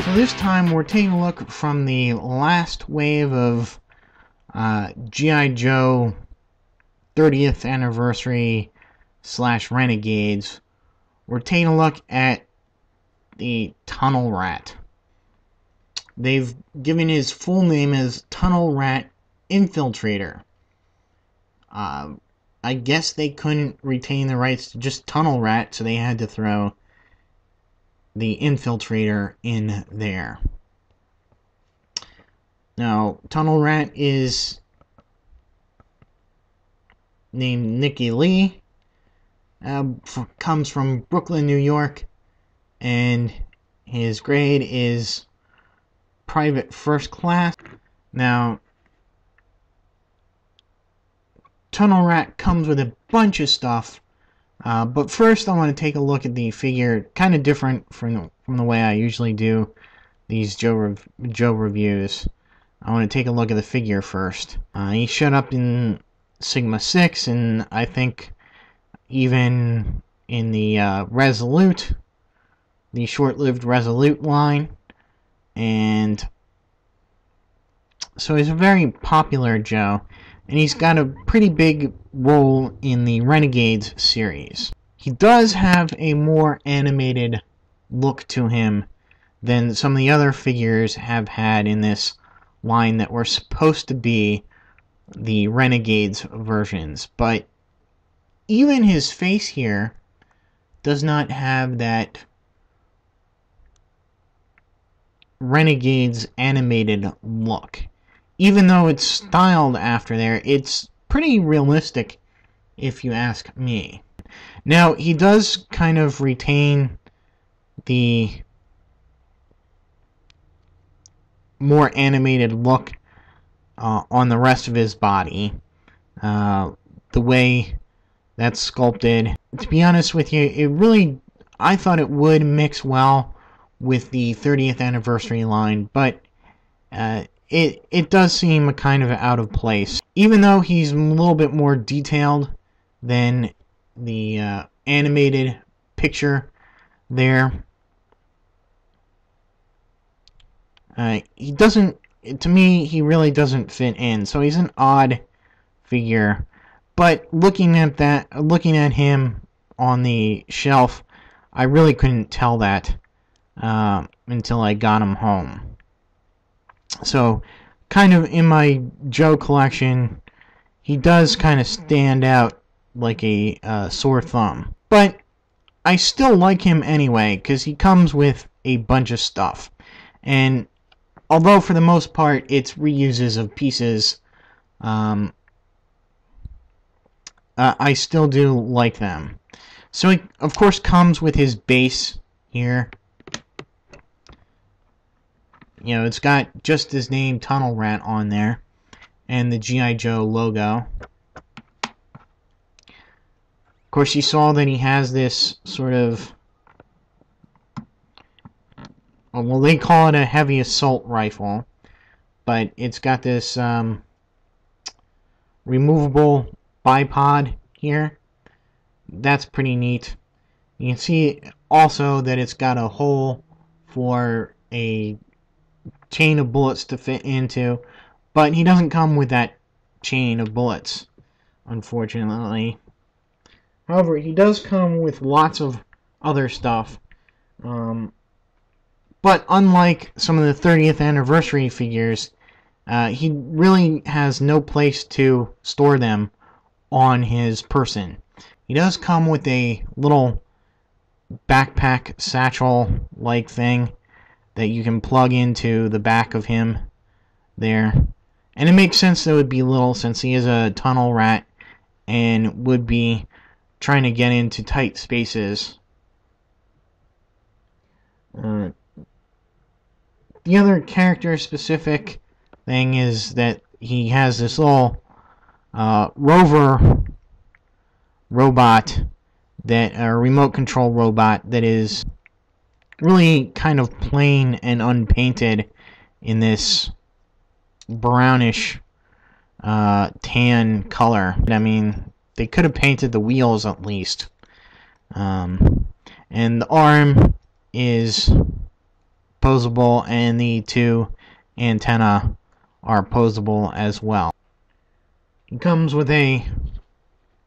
So this time we're taking a look from the last wave of G.I. Joe 30th anniversary / Renegades. We're taking a look at the Tunnel Rat. They've given his full name as Tunnel Rat Infiltrator. I guess they couldn't retain the rights to just Tunnel Rat, so they had to throw the Infiltrator in there. Now, Tunnel Rat is named Nicky Lee, comes from Brooklyn, New York, and his grade is Private First Class. Now, Tunnel Rat comes with a bunch of stuff, but first I want to take a look at the figure, kind of different from the way I usually do these Joe reviews. I want to take a look at the figure first. He showed up in Sigma 6, and I think even in the Resolute, the short-lived Resolute line, and so he's a very popular Joe, and he's got a pretty big role in the Renegades series. He does have a more animated look to him than some of the other figures have had in this line that were supposed to be the Renegades versions, but even his face here does not have that Renegades animated look. Even though it's styled after there, it's pretty realistic if you ask me. Now, he does kind of retain the more animated look on the rest of his body. The way that's sculpted. To be honest with you, I thought it would mix well with the 30th anniversary line, but it does seem kind of out of place. Even though he's a little bit more detailed than the animated picture there, he doesn't, to me, he really doesn't fit in. So he's an odd figure. But looking at him on the shelf, I really couldn't tell that until I got him home. So, kind of in my Joe collection, he does kind of stand out like a sore thumb. But I still like him anyway, because he comes with a bunch of stuff. And although for the most part it's reuses of pieces, I still do like them. So he, of course, comes with his base here. You know, it's got just his name, Tunnel Rat, on there, and the G.I. Joe logo. Of course, you saw that he has this sort of, well, they call it a heavy assault rifle, but it's got this removable bipod here. That's pretty neat. You can see also that it's got a hole for a chain of bullets to fit into, but he doesn't come with that chain of bullets, unfortunately. However, he does come with lots of other stuff, but unlike some of the 30th anniversary figures, he really has no place to store them on his person. He does come with a little backpack satchel like thing that you can plug into the back of him there, and it makes sense that it would be little since he is a Tunnel Rat and would be trying to get into tight spaces. The other character specific thing is that he has this little rover robot, that a remote control robot that is really kind of plain and unpainted in this brownish tan color. I mean, they could have painted the wheels at least. And the arm is posable, and the two antenna are posable as well. It comes with a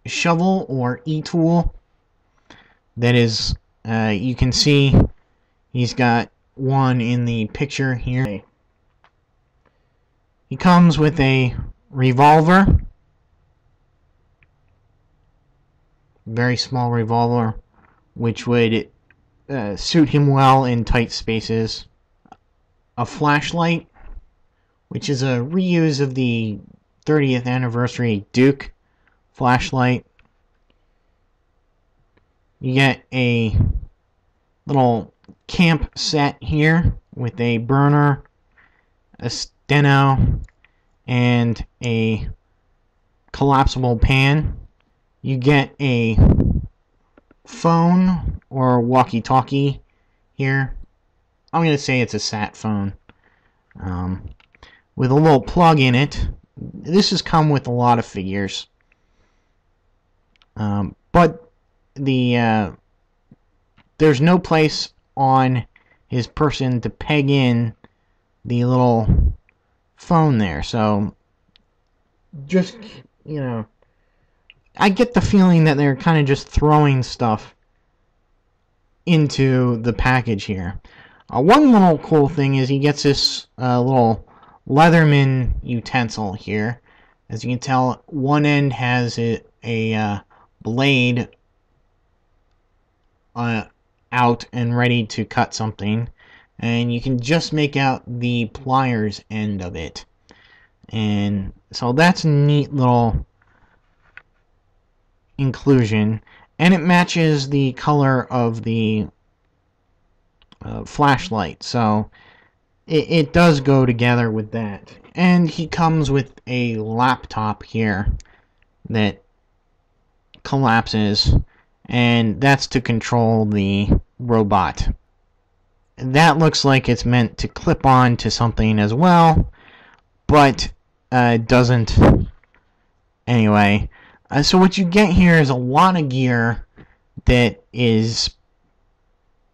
shovel or e-tool that is, you can see he's got one in the picture here. He comes with a revolver, very small revolver, which would suit him well in tight spaces. A flashlight, which is a reuse of the 30th anniversary Duke flashlight. You get a little camp set here with a burner, a steno, and a collapsible pan. You get a phone or walkie-talkie here. I'm going to say it's a sat phone with a little plug in it. This has come with a lot of figures, but there's no place on his person to peg in the little phone there. So just, you know, I get the feeling that they're kind of just throwing stuff into the package here. One little cool thing is he gets this little Leatherman utensil here. As you can tell, one end has a blade out and ready to cut something, and you can just make out the pliers end of it. And so that's a neat little inclusion, and it matches the color of the flashlight, so it does go together with that. And he comes with a laptop here that collapses, and that's to control the robot. That looks like it's meant to clip on to something as well, but it doesn't. Anyway, so what you get here is a lot of gear that is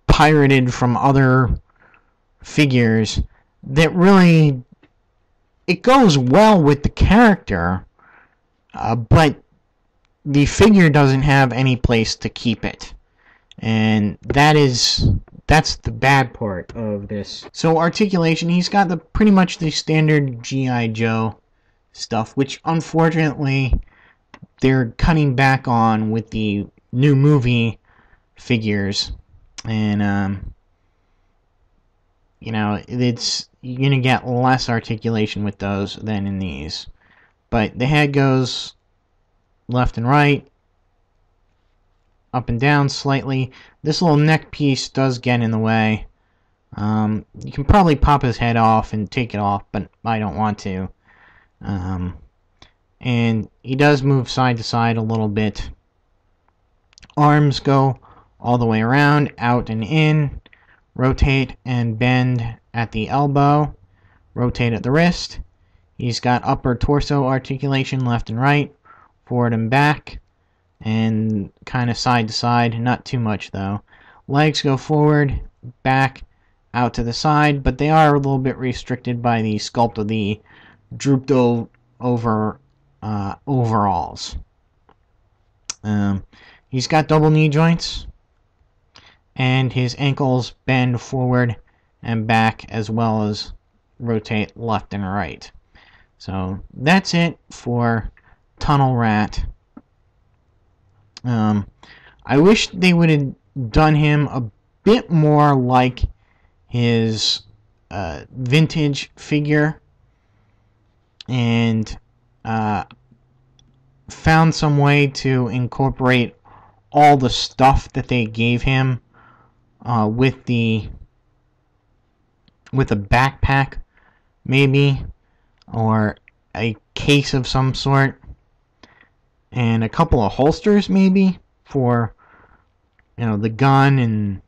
pirated from other figures that really, it goes well with the character, but the figure doesn't have any place to keep it, and that's the bad part of this. So articulation, he's got pretty much the standard G.I. Joe stuff, which unfortunately they're cutting back on with the new movie figures, and you know, you're gonna get less articulation with those than in these. But the head goes left and right, up and down slightly. This little neck piece does get in the way. You can probably pop his head off and take it off, but I don't want to. And he does move side to side a little bit. Arms go all the way around, out and in, rotate and bend at the elbow, rotate at the wrist. He's got upper torso articulation left and right, forward and back, and kind of side to side, not too much though. Legs go forward, back, out to the side, but they are a little bit restricted by the sculpt of the drooped over overalls. He's got double knee joints, and his ankles bend forward and back as well as rotate left and right. So that's it for Tunnel Rat. I wish they would have done him a bit more like his vintage figure, and found some way to incorporate all the stuff that they gave him with a backpack, maybe, or a case of some sort, and a couple of holsters maybe for, you know, the gun and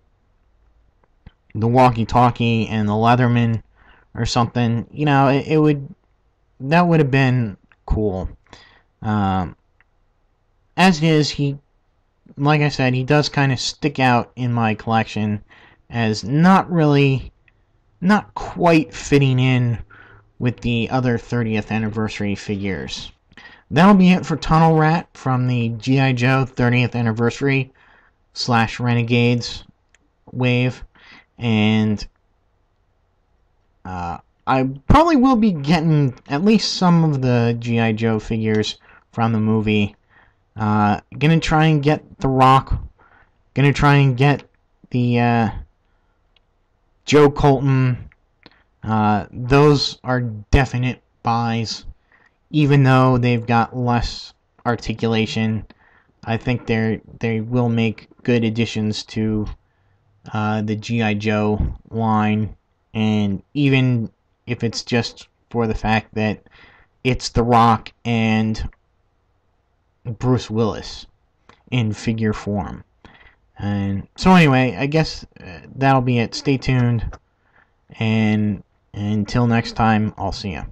the walkie-talkie and the Leatherman or something. You know, that would have been cool. As it is, like I said, he does kind of stick out in my collection as not really not quite fitting in with the other 30th anniversary figures. That'll be it for Tunnel Rat from the G.I. Joe 30th anniversary / Renegades wave, and I probably will be getting at least some of the G.I. Joe figures from the movie. Gonna try and get The Rock. Gonna try and get the Joe Colton. Those are definite buys. Even though they've got less articulation, I think they will make good additions to the G.I. Joe line, and even if it's just for the fact that it's The Rock and Bruce Willis in figure form. And so anyway, I guess that'll be it. Stay tuned, and until next time, I'll see you.